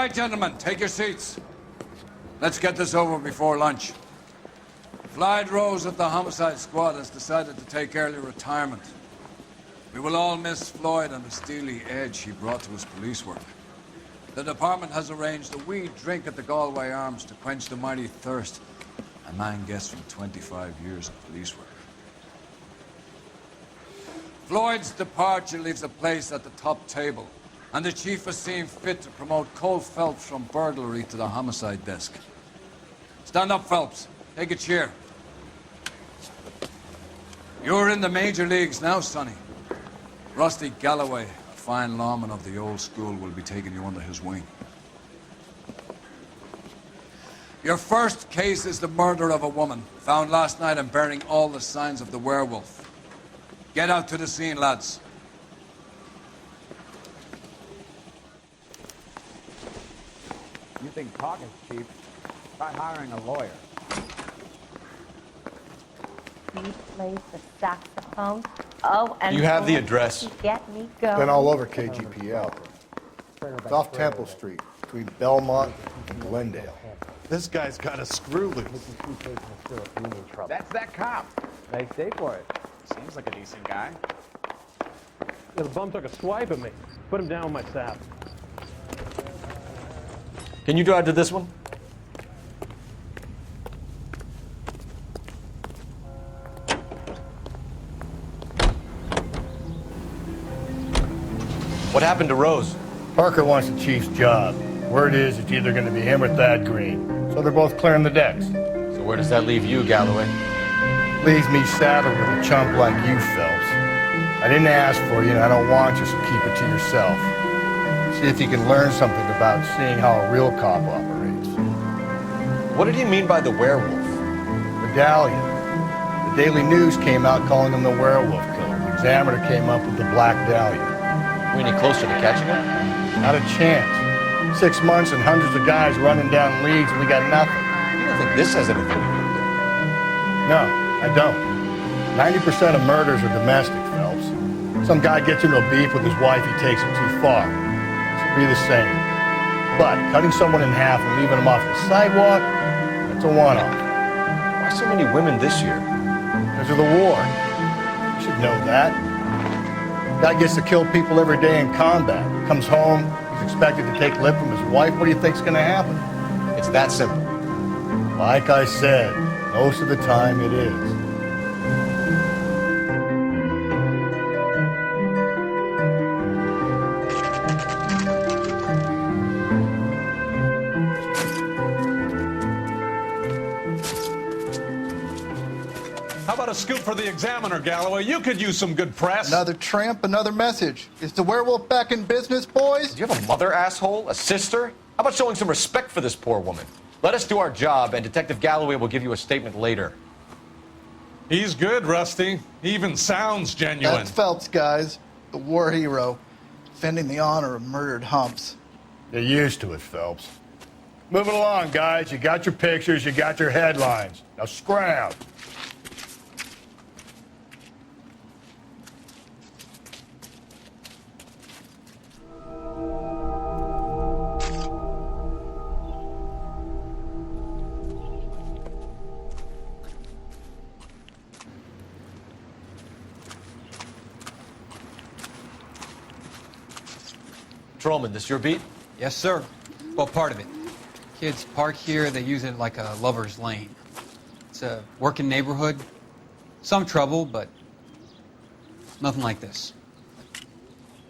right, gentlemen, take your seats. Let's get this over before lunch. Floyd Rose of the Homicide Squad has decided to take early retirement. We will all miss Floyd and the steely edge he brought to his police work. The department has arranged a wee drink at the Galway Arms to quench the mighty thirst a man gets from 25 years of police work. Floyd's departure leaves a place at the top table, and the chief has seen fit to promote Cole Phelps from burglary to the homicide desk. Stand up, Phelps. Take a chair. You're in the major leagues now, Sonny. Rusty Galloway, a fine lawman of the old school, will be taking you under his wing. Your first case is the murder of a woman, found last night and bearing all the signs of the werewolf. Get out to the scene, lads. You think talking's cheap? Try hiring a lawyer. He plays the saxophone. Oh, and you have the address. Get me going. Been all over KGPL. It's off Temple Street, between Belmont and Glendale. This guy's got a screw loose. That's that cop. Nice day for it. Seems like a decent guy. Yeah, the bum took a swipe at me. Put him down with my staff. Can you drive to this one? What happened to Rose? Parker wants the chief's job. Word is it's either going to be him or Thad Green. So they're both clearing the decks. So where does that leave you, Galloway? Leaves me saddled with a chump like you, Phelps. I didn't ask for you, and I don't want you, so keep it to yourself. See if you can learn something about seeing how a real cop operates. What did he mean by the werewolf? Medallion. The Daily News came out calling him the werewolf killer. The Examiner came up with the Black Dahlia. Are we any closer to catching him? Not a chance. 6 months and hundreds of guys running down leads, and we got nothing. You don't think this has anything to do with it? No, I don't. 90% of murders are domestic, Phelps. Some guy gets into a beef with his wife, he takes it too far. This will be the same. But cutting someone in half and leaving them off the sidewalk, that's a one-off. Why so many women this year? Because of the war. You should know that. Guy gets to kill people every day in combat. Comes home, he's expected to take lip from his wife. What do you think's going to happen? It's that simple. Like I said, most of the time it is. How about a scoop for the Examiner, Galloway? You could use some good press. Another tramp, another message. Is the werewolf back in business, boys? Do you have a mother, asshole? A sister? How about showing some respect for this poor woman? Let us do our job, and Detective Galloway will give you a statement later. He's good, Rusty. He even sounds genuine. That's Phelps, guys. The war hero. Defending the honor of murdered humps. You're used to it, Phelps. Moving along, guys. You got your pictures, you got your headlines. Now scram. Patrolman, this your beat? Yes, sir. Well, part of it. Kids park here, they use it like a lover's lane. It's a working neighborhood. Some trouble, but nothing like this.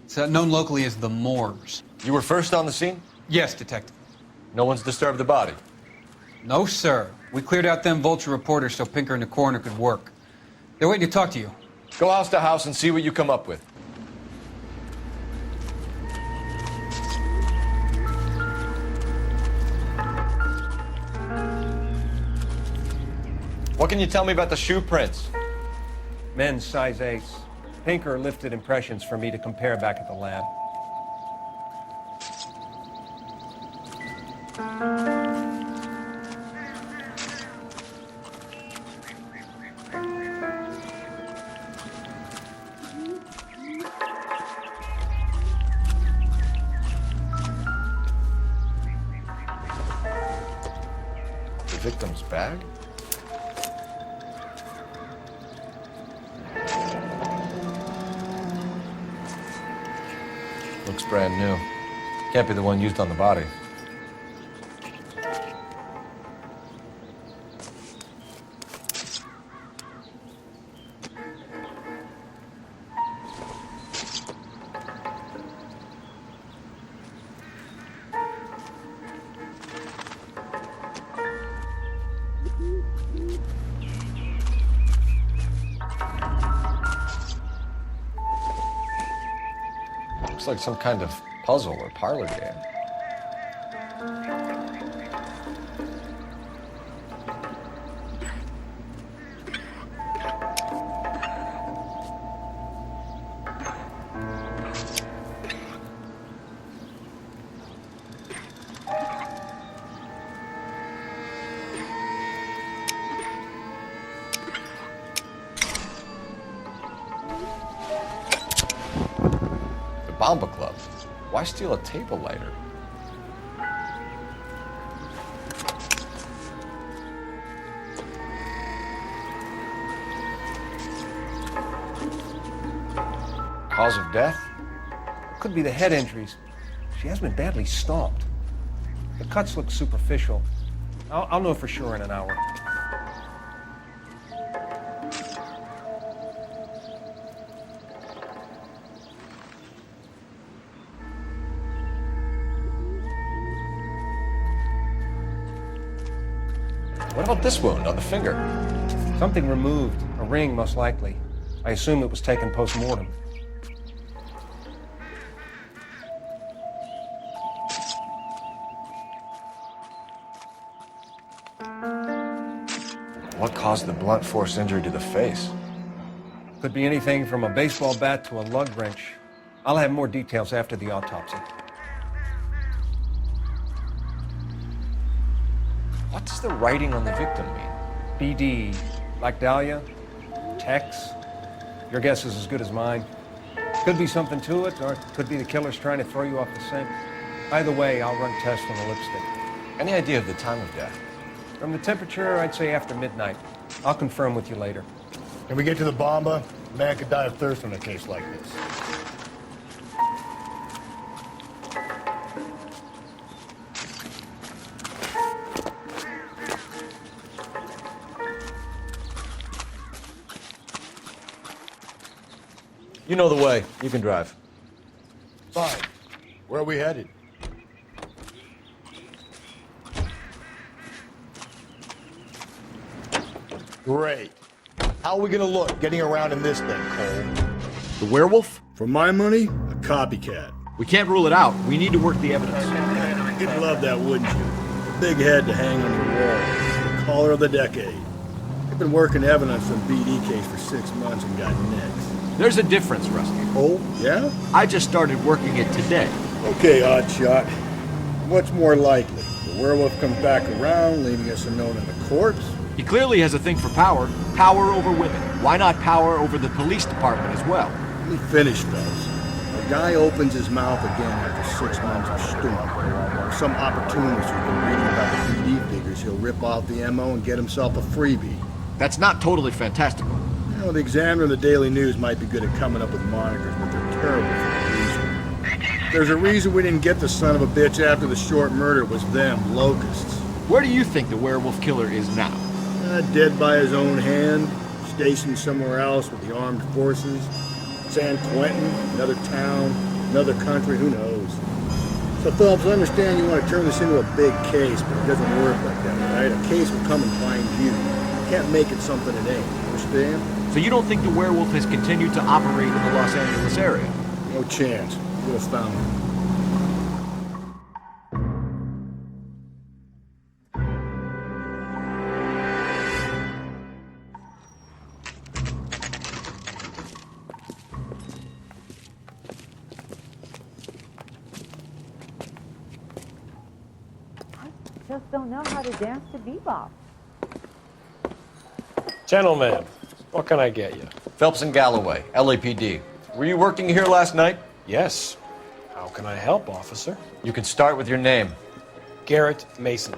It's known locally as the Moors. You were first on the scene? Yes, Detective. No one's disturbed the body? No, sir. We cleared out them vulture reporters so Pinker and the coroner could work. They're waiting to talk to you. Go house to house and see what you come up with. What can you tell me about the shoe prints? Men's size 8s. Pinker lifted impressions for me to compare back at the lab. The victim's bag? Looks brand new. Can't be the one used on the body. Looks like some kind of puzzle or parlor game. Bomba Club. Why steal a table lighter? Cause of death? Could be the head injuries. She has been badly stomped. The cuts look superficial. I'll know for sure in an hour. What about this wound on the finger? Something removed. A ring, most likely. I assume it was taken post-mortem. What caused the blunt force injury to the face? Could be anything from a baseball bat to a lug wrench. I'll have more details after the autopsy. What does the writing on the victim mean? BD, like Dahlia, Tex. Your guess is as good as mine. Could be something to it, or it could be the killer's trying to throw you off the scent. Either way, I'll run tests on the lipstick. Any idea of the time of death? From the temperature, I'd say after midnight. I'll confirm with you later. Can we get to the bomba? A man could die of thirst in a case like this. You know the way. You can drive. Fine. Where are we headed? Great. How are we gonna look getting around in this thing, Cole? The werewolf? For my money, a copycat. We can't rule it out. We need to work the evidence. You'd love that, wouldn't you? A big head to hang on your wall. The caller of the decade. I've been working evidence on BD case for 6 months and got next. There's a difference, Rusty. Oh, yeah? I just started working it today. Okay, oddshot. What's more likely? The werewolf comes back around, leaving us a note on the corpse? He clearly has a thing for power. Power over women. Why not power over the police department as well? Let me finish, fellas. A guy opens his mouth again after 6 months of stewing. Or some opportunist who's been reading about the BD figures, he'll rip off the MO and get himself a freebie. That's not totally fantastical. You know, the Examiner and the Daily News might be good at coming up with monikers, but they're terrible for a reason. There's a reason we didn't get the son of a bitch after the short murder. It was them, locusts. Where do you think the werewolf killer is now? Dead by his own hand, stationed somewhere else with the armed forces. San Quentin, another town, another country, who knows? So, Phillips, I understand you want to turn this into a big case, but it doesn't work like that, right? A case will come and find you. You can't make it something it ain't, understand? So you don't think the werewolf has continued to operate in the Los Angeles area? No chance. You would have found him. Just don't know how to dance to bebop. Gentlemen, what can I get you? Phelps and Galloway, LAPD. Were you working here last night? Yes. How can I help, officer? You can start with your name. Garrett Mason.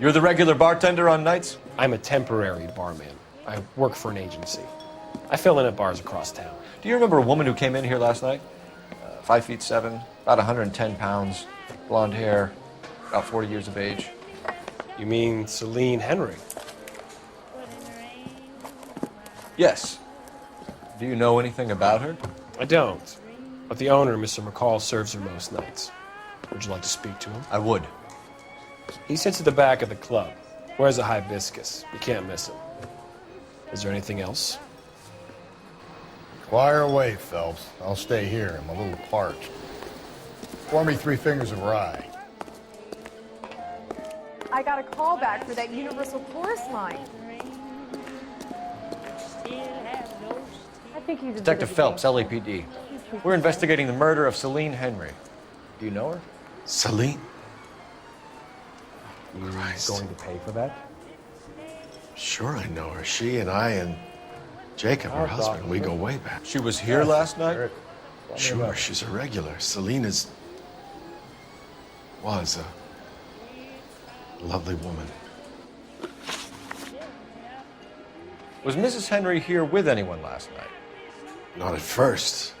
You're the regular bartender on nights? I'm a temporary barman. I work for an agency. I fill in at bars across town. Do you remember a woman who came in here last night? 5'7", about 110 pounds, blonde hair, about 40 years of age. You mean Celine Henry? Yes. Do you know anything about her? I don't. But the owner, Mr. McCall, serves her most nights. Would you like to speak to him? I would. He sits at the back of the club. Wears a hibiscus. You can't miss him. Is there anything else? Fire away, Phelps. I'll stay here. I'm a little parched. Pour me 3 fingers of rye. I got a call back for that Universal Chorus line. I think he's a Detective bit of a Phelps, gangster. LAPD. We're investigating the murder of Celine Henry. Do you know her? Celine? You Christ. going to pay for that? Sure, I know her. She and I and Jacob, her husband, we go way back. She was here last night? Sure, she's a regular. Celine was a lovely woman. Was Mrs. Henry here with anyone last night? Not at first.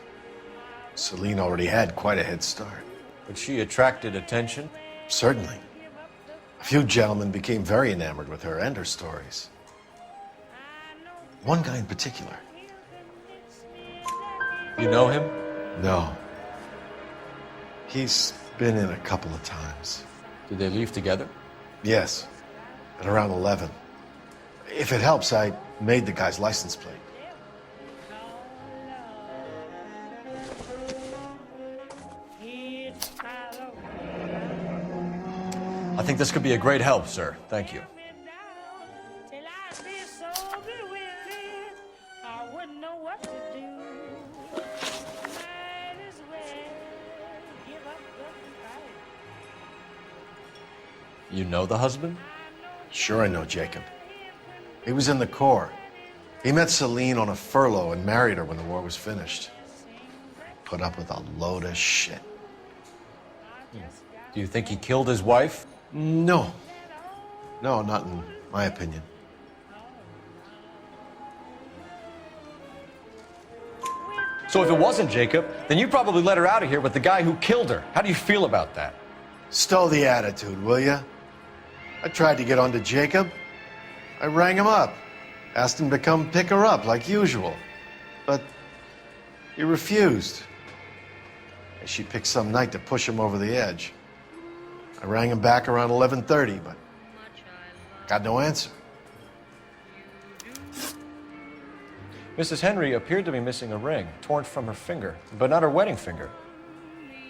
Celine already had quite a head start. But she attracted attention? Certainly. A few gentlemen became very enamored with her and her stories. One guy in particular. You know him? No. He's been in a couple of times. Did they leave together? Yes, at around 11. If it helps, I made the guy's license plate. I think this could be a great help, sir. Thank you. You know the husband? Sure, I know Jacob. He was in the Corps. He met Celine on a furlough and married her when the war was finished. Put up with a load of shit. Do you think he killed his wife? No. No, not in my opinion. So if it wasn't Jacob, then you probably let her out of here with the guy who killed her. How do you feel about that? Stow the attitude, will ya? I tried to get onto Jacob. I rang him up. Asked him to come pick her up like usual. But he refused. And she picked some night to push him over the edge. I rang him back around 11:30, but got no answer. Mrs. Henry appeared to be missing a ring, torn from her finger, but not her wedding finger.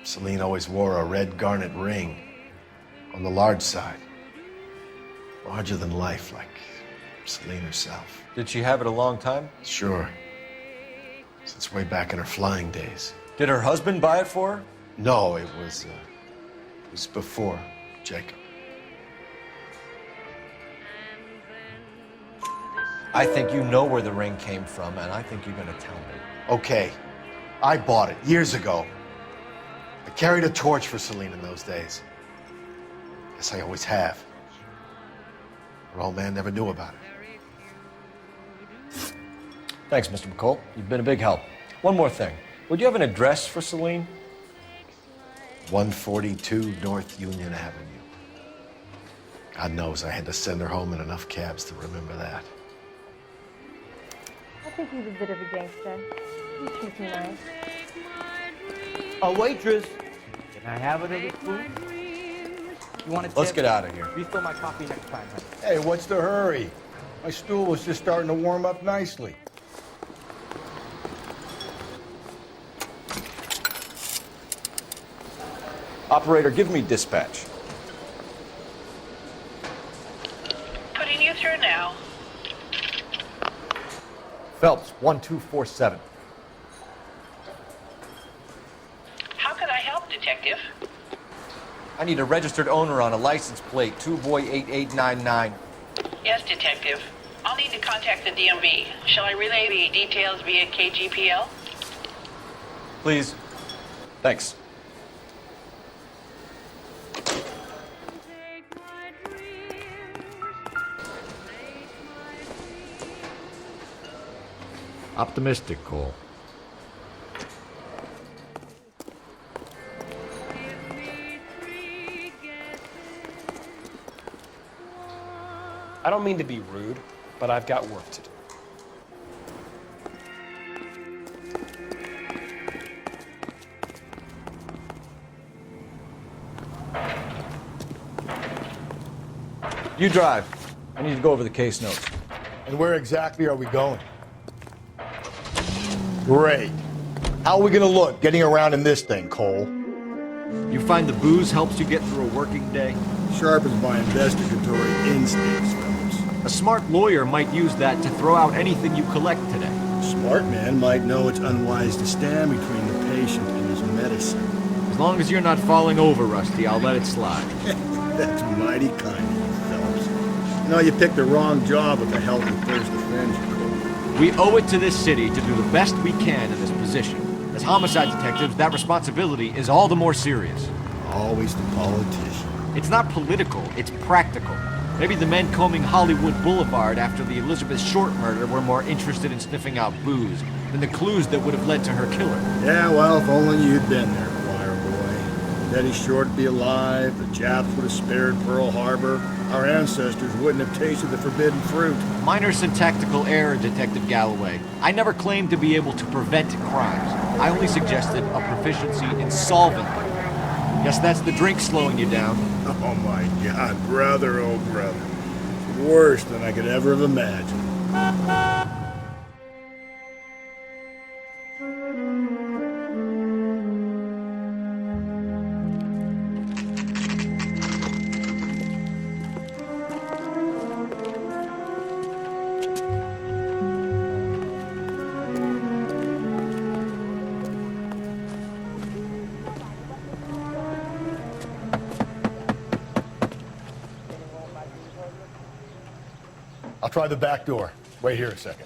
Celine always wore a red garnet ring on the large side. Larger than life, like Celine herself. Did she have it a long time? Sure. Since way back in her flying days. Did her husband buy it for her? No, it was before Jacob. I think you know where the ring came from, and I think you're going to tell me. Okay, I bought it years ago. I carried a torch for Celine in those days. Guess I always have. Her old man never knew about it. Thanks, Mr. McCall. You've been a big help. One more thing. Would you have an address for Celine? 142 North Union Avenue. God knows I had to send her home in enough cabs to remember that. I think he's a bit of a gangster. He treats me nice. A waitress. Can I have another spoon? You want to Let's get out of here. Refill my coffee next time, honey. Hey, what's the hurry? My stool was just starting to warm up nicely. Operator, give me dispatch. Putting you through now. Phelps, 1247. How can I help, Detective? I need a registered owner on a license plate, 2boy8899. Yes, Detective. I'll need to contact the DMV. Shall I relay the details via KGPL? Please. Thanks. Optimistic, Cole. I don't mean to be rude, but I've got work to do. You drive. I need to go over the case notes. And where exactly are we going? Great. How are we gonna look getting around in this thing, Cole? You find the booze helps you get through a working day? Sharpens my investigatory instincts, Phelps. A smart lawyer might use that to throw out anything you collect today. A smart man might know it's unwise to stand between the patient and his medicine. As long as you're not falling over, Rusty, I'll let it slide. That's mighty kind of you, Phelps. You know, you picked the wrong job with the healthy thirst offends you, Cole. We owe it to this city to do the best we can in this position. As homicide detectives, that responsibility is all the more serious. Always the politician. It's not political, it's practical. Maybe the men combing Hollywood Boulevard after the Elizabeth Short murder were more interested in sniffing out booze than the clues that would have led to her killer. Yeah, well, if only you'd been there, choir boy. Betty Short would be alive, the Japs would have spared Pearl Harbor, our ancestors wouldn't have tasted the forbidden fruit. Minor syntactical error, Detective Galloway. I never claimed to be able to prevent crimes. I only suggested a proficiency in solving them. Guess that's the drink slowing you down. Oh my God, brother, oh brother. Worse than I could ever have imagined. I'll try the back door. Wait here a second.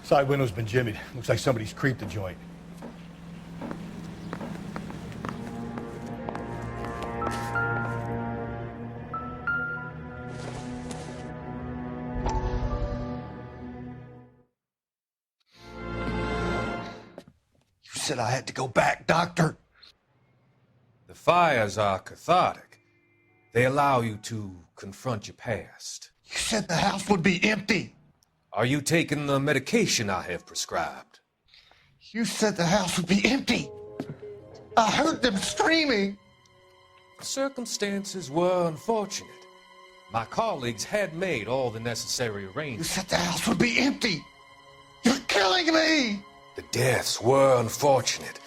Side window's been jimmied. Looks like somebody's creeped the joint. You said I had to go back, Doctor. The fires are cathartic. They allow you to confront your past. You said the house would be empty. Are you taking the medication I have prescribed? You said the house would be empty. I heard them screaming. Circumstances were unfortunate. My colleagues had made all the necessary You arrangements. said the house would be empty. You're killing me. The deaths were unfortunate,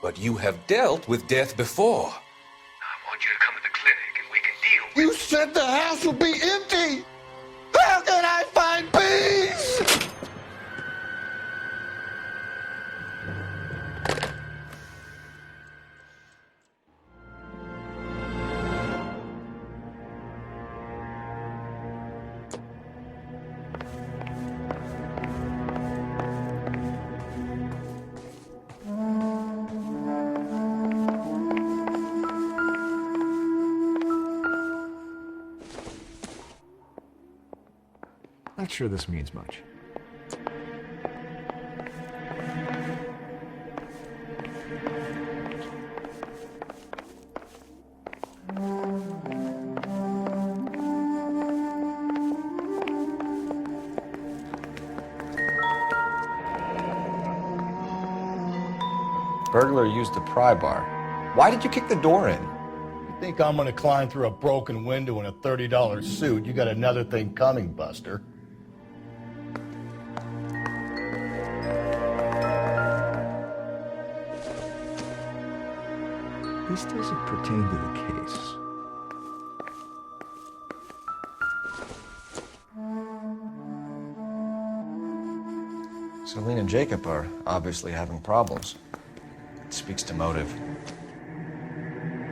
but you have dealt with death before. I want you to come to the clinic and we can deal with You said the house would be empty. How can I find peace? Not sure this means much. Burglar used a pry bar. Why did you kick the door in? You think I'm gonna climb through a broken window in a $30 suit? You got another thing coming, Buster. This doesn't pertain to the case. Celine and Jacob are obviously having problems. It speaks to motive.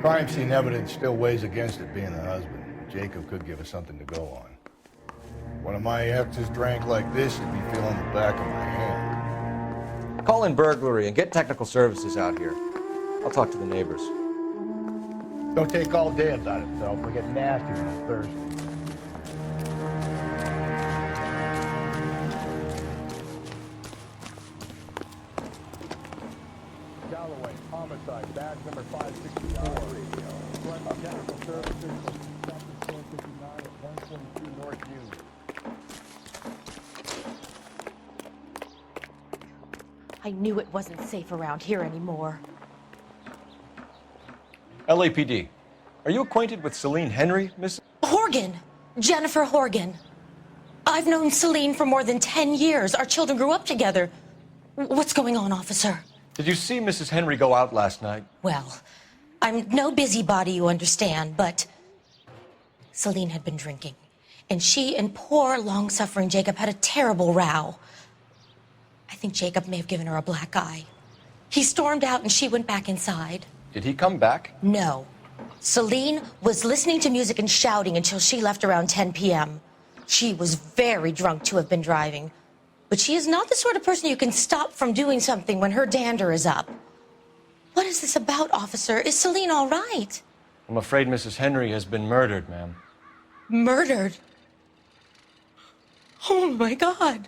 Crime scene evidence still weighs against it being the husband. Jacob could give us something to go on. One of my exes drank like this, you'd be feeling the back of my hand. Call in burglary and get technical services out here. I'll talk to the neighbors. Don't take all day about it, though. We get nasty when it's Thursday. Galloway, homicide, badge number 564. Front technical services, chapter 459 at 122 North Union. I knew it wasn't safe around here anymore. LAPD. Are you acquainted with Celine Henry, Miss? Horgan. Jennifer Horgan. I've known Celine for more than 10 years. Our children grew up together. What's going on, officer? Did you see Mrs. Henry go out last night? Well, I'm no busybody, you understand, but Celine had been drinking. And she and poor, long-suffering Jacob had a terrible row. I think Jacob may have given her a black eye. He stormed out and she went back inside. Did he come back? No. Celine was listening to music and shouting until she left around 10 p.m. She was very drunk to have been driving. But she is not the sort of person you can stop from doing something when her dander is up. What is this about, officer? Is Celine all right? I'm afraid Mrs. Henry has been murdered, ma'am. Murdered? Oh, my God.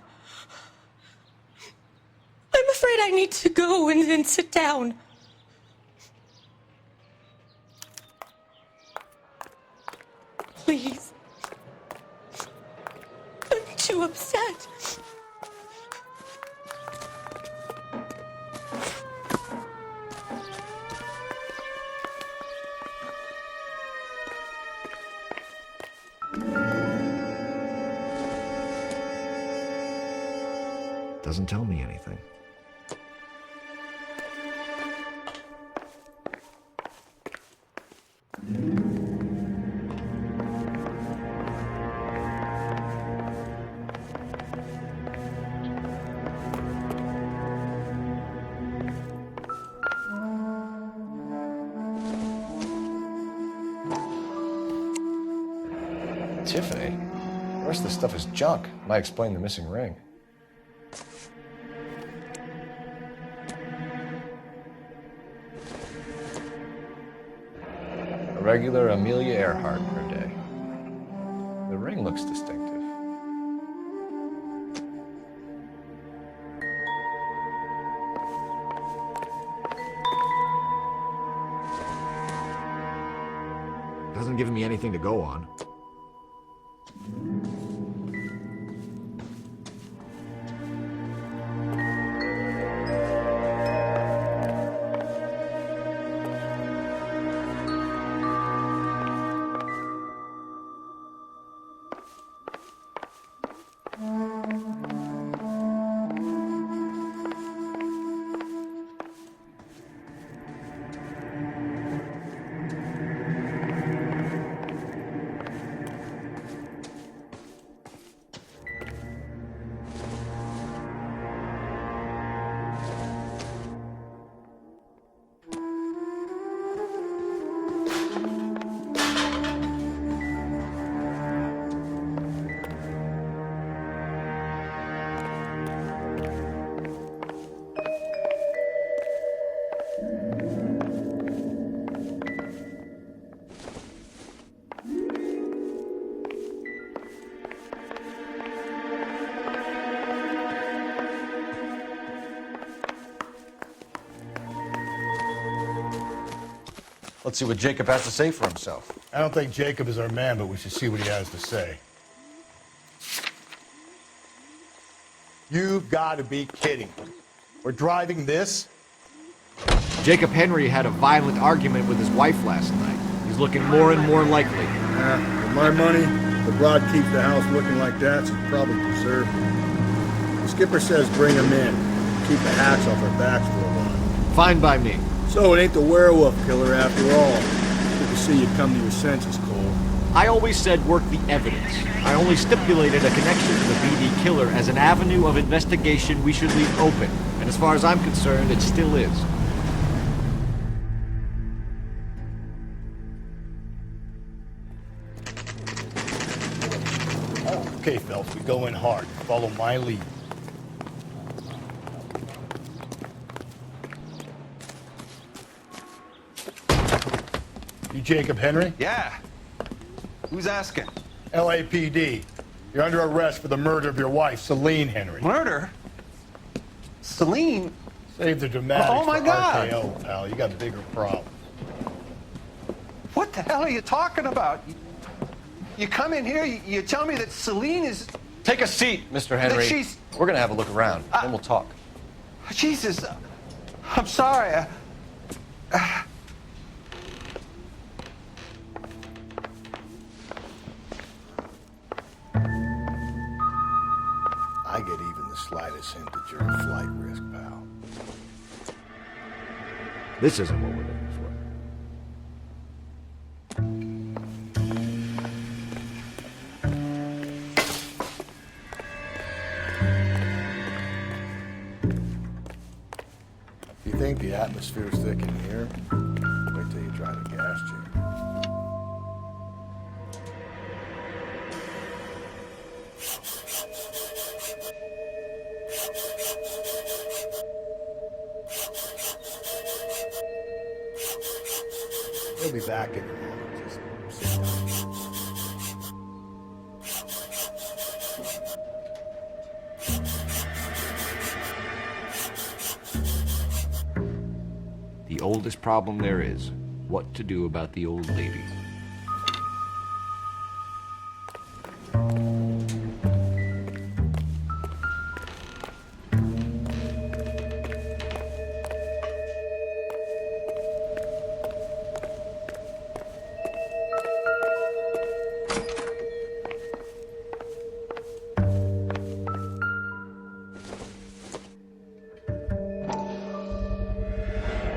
I'm afraid I need to go and sit down. Please. I'm too upset. Doesn't tell me anything. Tiffany? The rest of this stuff is junk. Might explain the missing ring. A regular Amelia Earhart per day. The ring looks distinctive. Doesn't give me anything to go on. Let's see what Jacob has to say for himself. I don't think Jacob is our man, but we should see what he has to say. You've got to be kidding. We're driving this? Jacob Henry had a violent argument with his wife last night. He's looking more and more likely. Yeah, with my money, the broad keeps the house looking like that, she's probably deserved it. The skipper says bring him in. Keep the hacks off our backs for a while. Fine by me. So it ain't the werewolf killer after all. Good to see you come to your senses, Cole. I always said work the evidence. I only stipulated a connection to the BD killer as an avenue of investigation we should leave open. And as far as I'm concerned, it still is. Okay, Phelps, we go in hard. Follow my lead. You Jacob Henry? Yeah. Who's asking? LAPD. You're under arrest for the murder of your wife, Celine Henry. Murder? Celine? Save the dramatics Oh, my for God. RKO, pal. You got bigger problems. What the hell are you talking about? You come in here, you tell me that Celine is... Take a seat, Mr. Henry. That she's... We're gonna have a look around, then we'll talk. Jesus, I'm sorry. I get even the slightest hint that you're a flight risk, pal. This isn't what we're looking for. You think the atmosphere's thick in here? Wait till you try the gas chamber. He'll be back in a moment. Just sit down. The oldest problem there is, what to do about the old lady.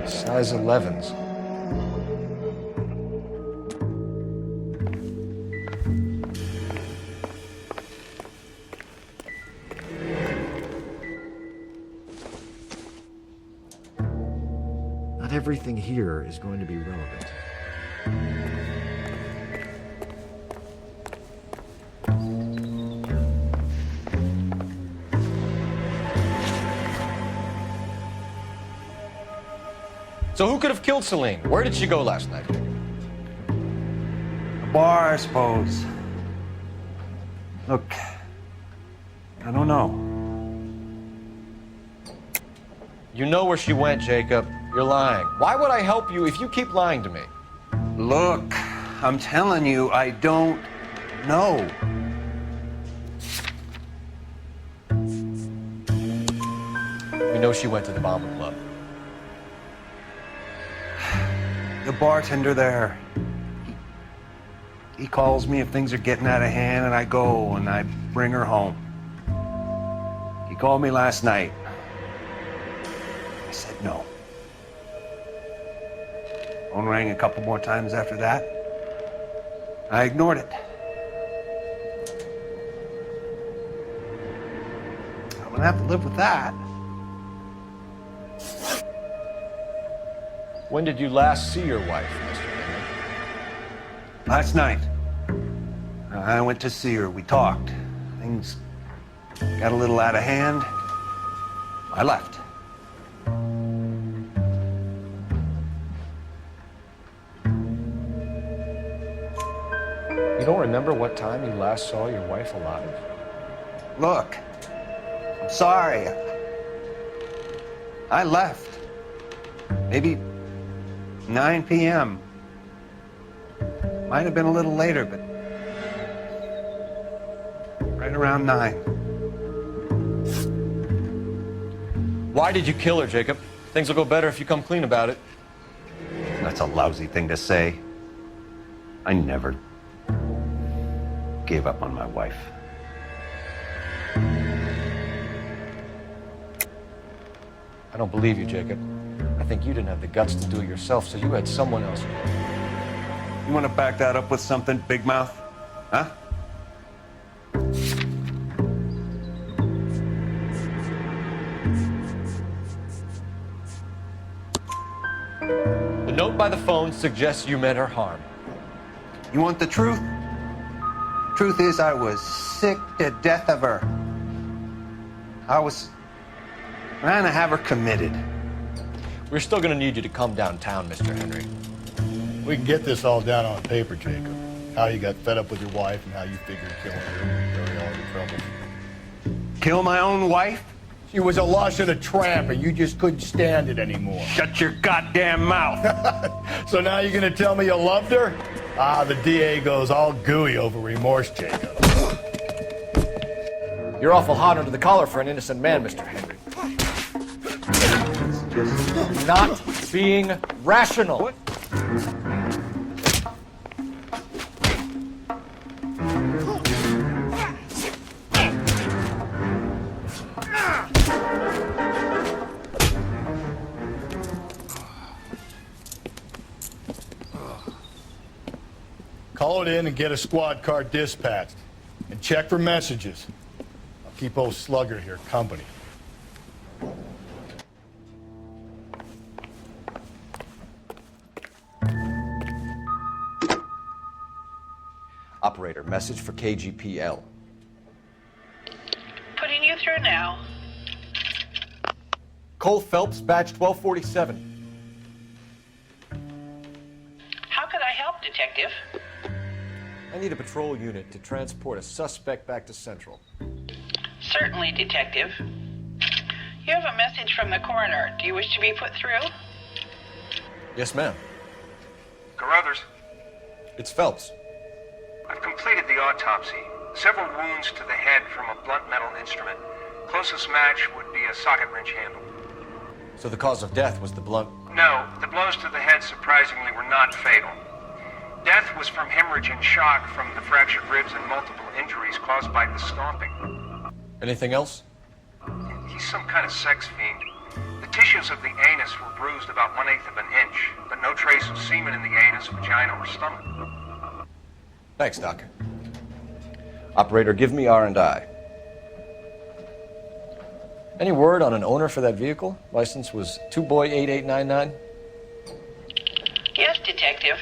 Size 11s. Not everything here is going to be relevant. So who could have killed Celine? Where did she go last night? A bar, I suppose. Look, I don't know. You know where she went, Jacob. You're lying. Why would I help you if you keep lying to me? Look, I'm telling you, I don't know. We know she went to the Bomber Club. The bartender there, he calls me if things are getting out of hand, and I go and I bring her home. He called me last night. I said no. Phone rang a couple more times after that. I ignored it. I'm gonna have to live with that. When did you last see your wife, Mr. Henry? Last night. I went to see her. We talked. Things got a little out of hand. I left. You don't remember what time you last saw your wife alive? Look, I'm sorry. I left. Maybe 9 p.m. Might have been a little later, but right around 9. Why did you kill her, Jacob? Things will go better if you come clean about it. That's a lousy thing to say. I never gave up on my wife. I don't believe you, Jacob. I think you didn't have the guts to do it yourself, so you had someone else. You want to back that up with something, Big Mouth? Huh? The note by the phone suggests you meant her harm. You want the truth? Truth is, I was sick to death of her. I was trying to have her committed. We're still going to need you to come downtown, Mr. Henry. We can get this all down on paper, Jacob. How you got fed up with your wife and how you figured killing her would bury all your troubles. Kill my own wife? She was a lush and a tramp, and you just couldn't stand it anymore. Shut your goddamn mouth. So now you're gonna tell me you loved her? Ah, the DA goes all gooey over remorse, Jacob. You're awful hot under the collar for an innocent man, Mr. Henry. It's just not being rational. What? Call it in and get a squad car dispatched. And check for messages. I'll keep old Slugger here company. Operator, message for KGPL. Putting you through now. Cole Phelps, badge 1247. How could I help, Detective? I need a patrol unit to transport a suspect back to Central. Certainly, Detective. You have a message from the coroner. Do you wish to be put through? Yes, ma'am. Carruthers, It's Phelps. I've completed the autopsy. Several wounds to the head from a blunt metal instrument. Closest match would be a socket wrench handle. So the cause of death was the blunt. No, the blows to the head surprisingly were not fatal. Death was from hemorrhage and shock from the fractured ribs and multiple injuries caused by the stomping. Anything else? He's some kind of sex fiend. The tissues of the anus were bruised about 1/8 of an inch, but no trace of semen in the anus, vagina, or stomach. Thanks, Doc. Operator, give me R&I. Any word on an owner for that vehicle? License was 2boy8899. Yes, Detective.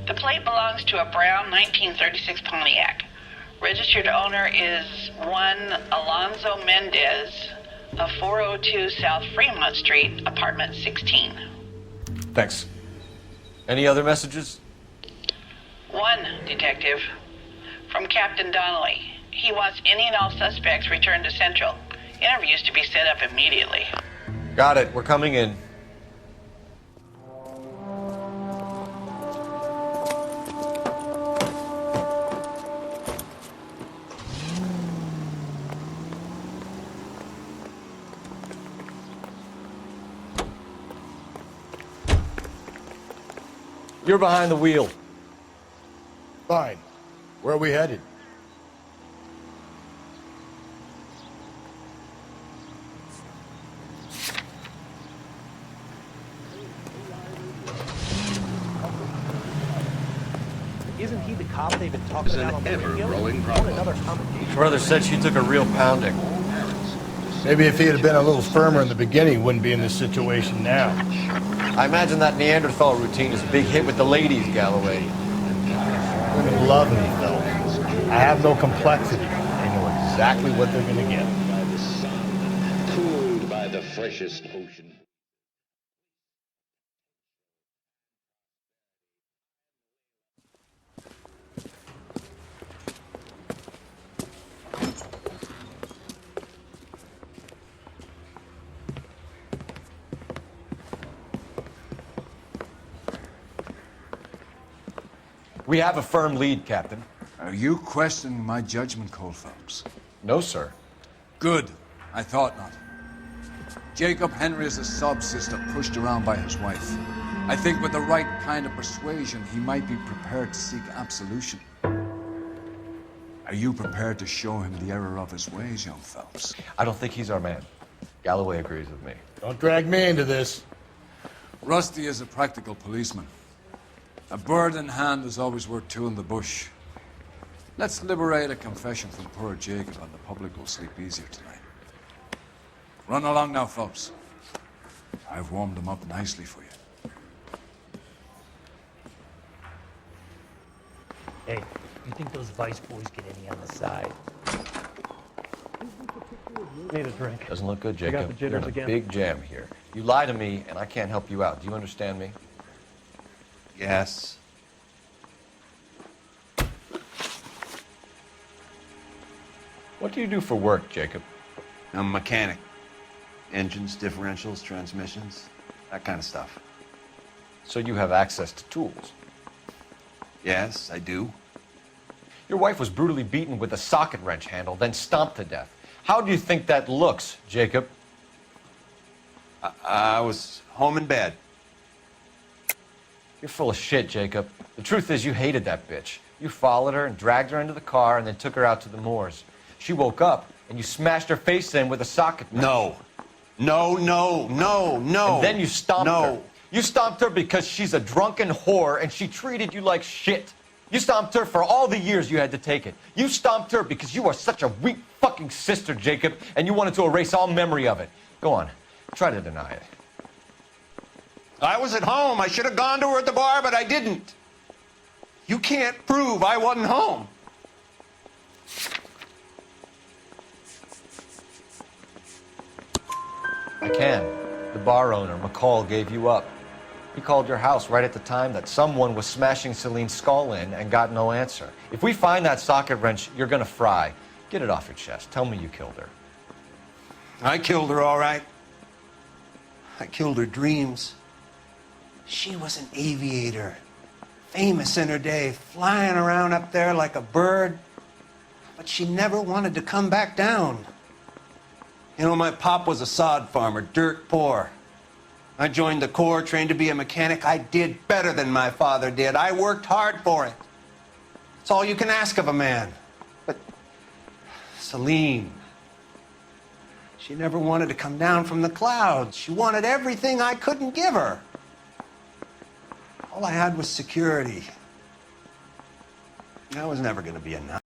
The plate belongs to a brown 1936 Pontiac. Registered owner is one Alonzo Mendez of 402 South Fremont Street, apartment 16. Thanks. Any other messages? One, Detective. From Captain Donnelly. He wants any and all suspects returned to Central. Interviews to be set up immediately. Got it. We're coming in. You're behind the wheel. Fine. Where are we headed? Isn't he the cop they've been talking about on the radio? What another complication. Your brother said she took a real pounding. Maybe if he had been a little firmer in the beginning, he wouldn't be in this situation now. I imagine that Neanderthal routine is a big hit with the ladies, Galloway. Women love me, though. I have no complexity. They know exactly what they're going to get. Cooled by the freshest ocean. We have a firm lead, Captain. Are you questioning my judgment, Cole Phelps? No, sir. Good. I thought not. Jacob Henry is a sob sister pushed around by his wife. I think with the right kind of persuasion, he might be prepared to seek absolution. Are you prepared to show him the error of his ways, young Phelps? I don't think he's our man. Galloway agrees with me. Don't drag me into this. Rusty is a practical policeman. A bird in hand is always worth two in the bush. Let's liberate a confession from poor Jacob, and the public will sleep easier tonight. Run along now, Phelps. I've warmed them up nicely for you. Hey, you think those Vice boys get any on the side? Need a drink. Doesn't look good, I got Jacob. the jitters You're in a again. big jam here. You lie to me, and I can't help you out. Do you understand me? Yes. What do you do for work, Jacob? I'm a mechanic. Engines, differentials, transmissions, that kind of stuff. So you have access to tools? Yes, I do. Your wife was brutally beaten with a socket wrench handle, then stomped to death. How do you think that looks, Jacob? I was home in bed. You're full of shit, Jacob. The truth is you hated that bitch. You followed her and dragged her into the car and then took her out to the moors. She woke up and you smashed her face in with a socket wrench. No. No, no, no, no. And then you stomped her. You stomped her because she's a drunken whore and she treated you like shit. You stomped her for all the years you had to take it. You stomped her because you are such a weak fucking sister, Jacob, and you wanted to erase all memory of it. Go on. Try to deny it. I was at home. I should have gone to her at the bar, but I didn't. You can't prove I wasn't home. I can. The bar owner, McCall, gave you up. He called your house right at the time that someone was smashing Celine's skull in and got no answer. If we find that socket wrench, you're gonna fry. Get it off your chest. Tell me you killed her. I killed her, all right. I killed her dreams. She was an aviator, famous in her day, flying around up there like a bird. But she never wanted to come back down. You know, my pop was a sod farmer, dirt poor. I joined the Corps, trained to be a mechanic. I did better than my father did. I worked hard for it. It's all you can ask of a man. But Celine, she never wanted to come down from the clouds. She wanted everything I couldn't give her. All I had was security. That was never going to be enough.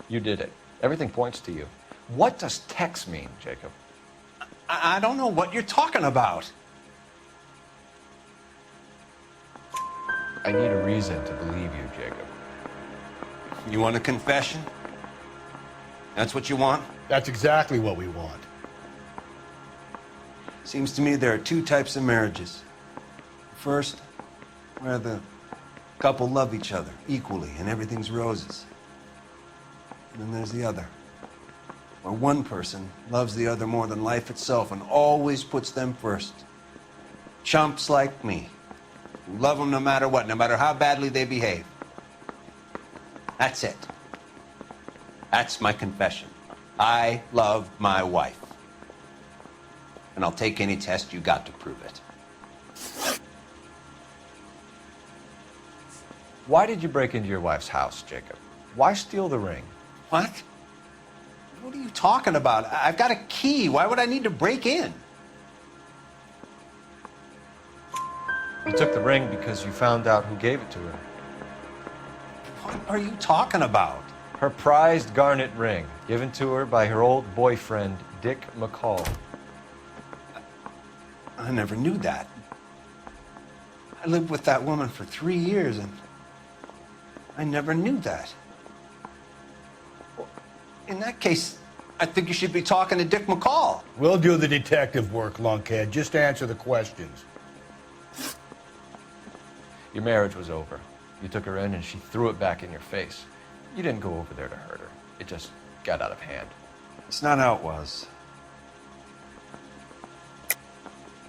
You did it. Everything points to you. What does Tex mean, Jacob? I don't know what you're talking about. I need a reason to believe you, Jacob. You want a confession? That's what you want? That's exactly what we want. Seems to me there are two types of marriages. First, where the couple love each other equally and everything's roses. And then there's the other, where one person loves the other more than life itself and always puts them first. Chumps like me, who love them no matter what, no matter how badly they behave. That's it. That's my confession. I love my wife. And I'll take any test you got to prove it. Why did you break into your wife's house, Jacob? Why steal the ring? What? What are you talking about? I've got a key. Why would I need to break in? You took the ring because you found out who gave it to her. What are you talking about? Her prized garnet ring, given to her by her old boyfriend, Dick McCall. I never knew that. I lived with that woman for 3 years, and I never knew that. In that case, I think you should be talking to Dick McCall. We'll do the detective work, lunkhead. Just answer the questions. Your marriage was over. You took her in and she threw it back in your face. You didn't go over there to hurt her. It just got out of hand. It's not how it was.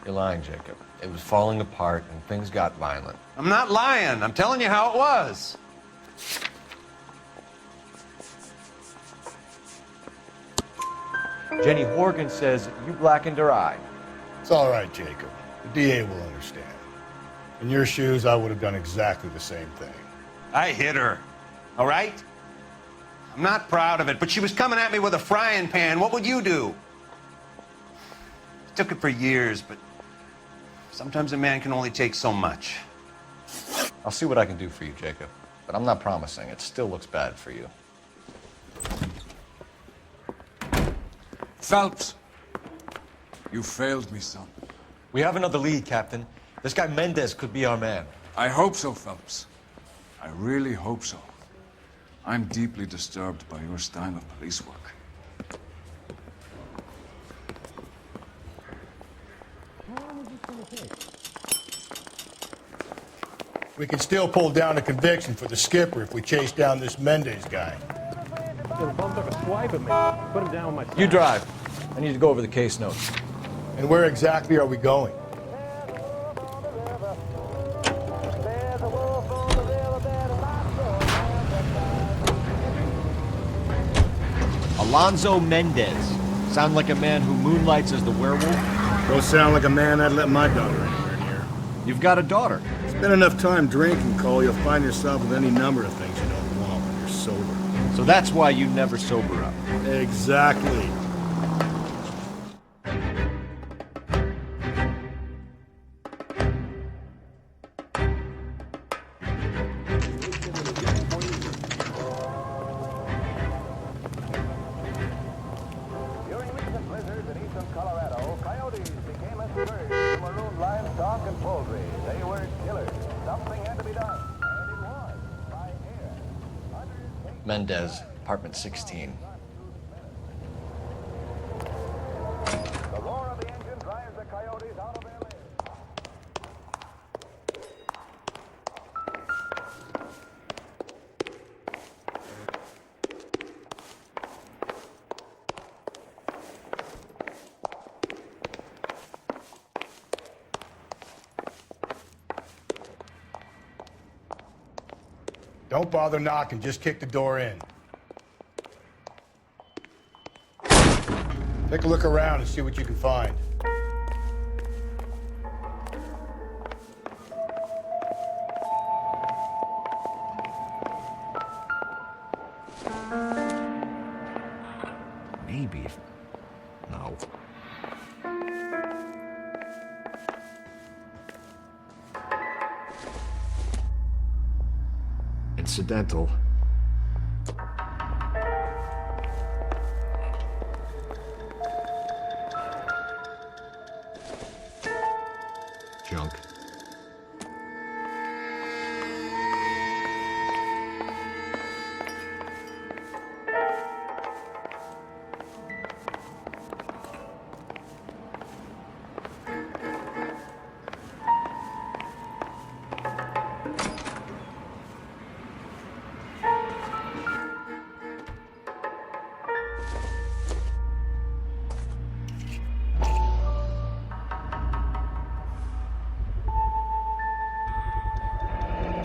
You're lying, Jacob. It was falling apart and things got violent. I'm not lying. I'm telling you how it was. Jenny Horgan says you blackened her eye. It's all right, Jacob. The DA will understand. In your shoes, I would have done exactly the same thing. I hit her, all right? I'm not proud of it, but she was coming at me with a frying pan. What would you do? I took it for years, but Sometimes a man can only take so much. I'll see what I can do for you, Jacob. But I'm not promising. It still looks bad for you. Phelps, you failed me, son. We have another lead, Captain. This guy Mendez could be our man. I hope so, Phelps. I really hope so. I'm deeply disturbed by your style of police work. We can still pull down a conviction for the skipper if we chase down this Mendez guy. You drive. I need to go over the case notes. And where exactly are we going? Alonzo Mendez. Sound like a man who moonlights as the werewolf? Don't sound like a man I'd let my daughter anywhere near. You've got a daughter. Spend enough time drinking, Cole, you'll find yourself with any number of things you don't want when you're sober. So that's why you never sober up. Exactly. Mendez, apartment 16. Don't bother knocking, just kick the door in. Take a look around and see what you can find. Maybe. No. Incidental. Junk.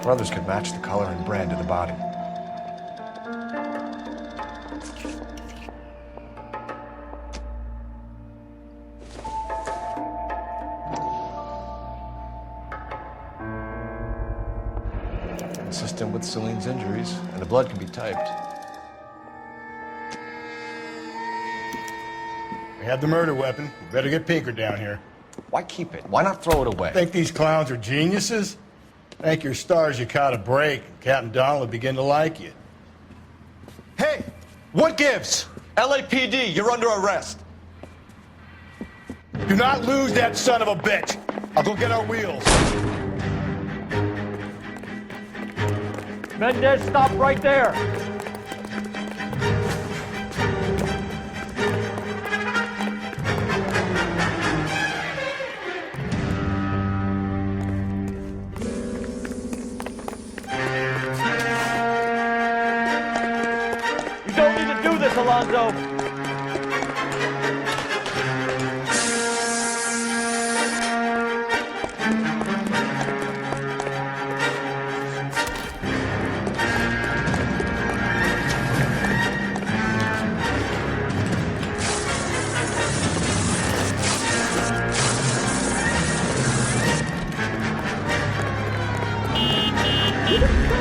Brothers could match the color and brand of the body. Consistent with Celine's injuries, and the blood can be typed. We have the murder weapon. We better get Pinker down here. Why keep it? Why not throw it away? Think these clowns are geniuses? Thank your stars you caught a break, and Captain Donald will begin to like you. Hey! What gives? LAPD, you're under arrest. Do not lose that son of a bitch. I'll go get our wheels. Mendez, stop right there! You don't need to do this, Alonzo!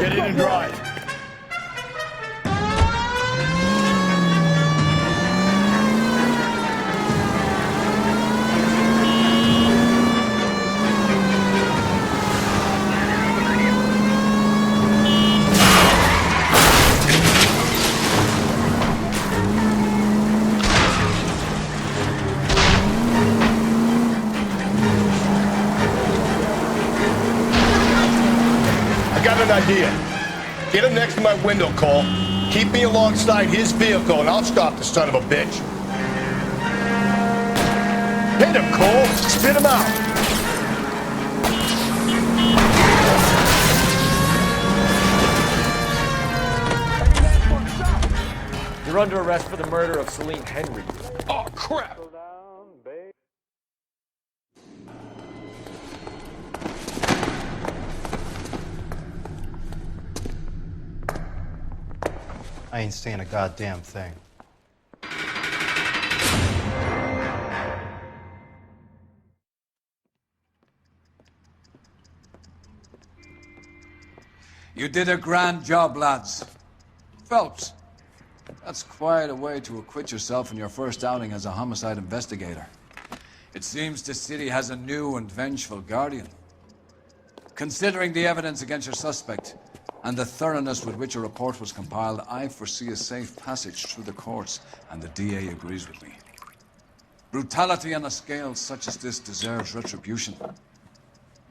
Get in and drive. Get him next to my window, Cole. Keep me alongside his vehicle, and I'll stop the son of a bitch. Hit him, Cole. Spit him out. You're under arrest for the murder of Celine Henry. Oh, crap! I ain't saying a goddamn thing. You did a grand job, lads. Phelps, that's quite a way to acquit yourself in your first outing as a homicide investigator. It seems the city has a new and vengeful guardian. Considering the evidence against your suspect, and the thoroughness with which a report was compiled, I foresee a safe passage through the courts, and the DA agrees with me. Brutality on a scale such as this deserves retribution.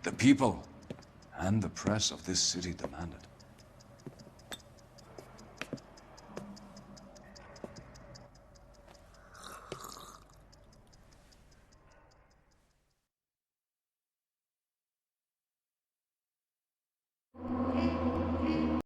The people and the press of this city demand it.